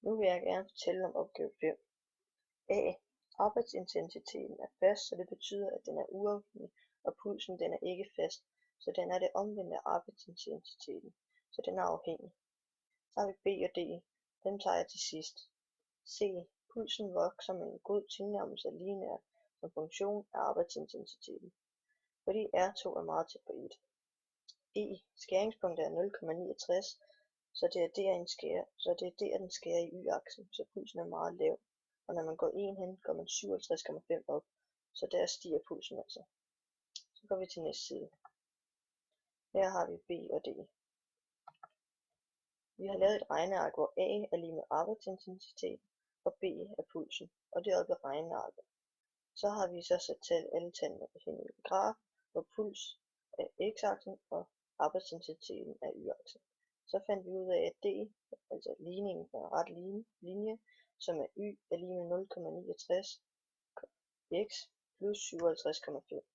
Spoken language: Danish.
Nu vil jeg gerne fortælle om opgave 5. A. Arbejdsintensiteten er fast, så det betyder, at den er uafhængig, og pulsen den er ikke fast, så den er det omvendte af arbejdsintensiteten, så den er afhængig. Så har vi B og D. Dem tager jeg til sidst. C. Pulsen vokser med en god tilnærmelse af lineær som funktion af arbejdsintensiteten, fordi R2 er meget tæt på 1. E. Skæringspunktet er 0,69, så det er der den skærer i y-aksen, så pulsen er meget lav, og når man går 1 hen, går man 57,5 op, så der stiger pulsen altså. Så går vi til næste side. Her har vi B og D. Vi har lavet et regneark, hvor A er lige med arbejdsintensitet, og B er pulsen, og det er oppe i regnearket. Så har vi så sat alle tallene hen i en graf, hvor puls er x-aksen og arbejdsintensiteten er y-aksen. Så fandt vi ud af, at D, altså ligningen på en ret linje, som er y, er lige med 0,69 x plus 57,5.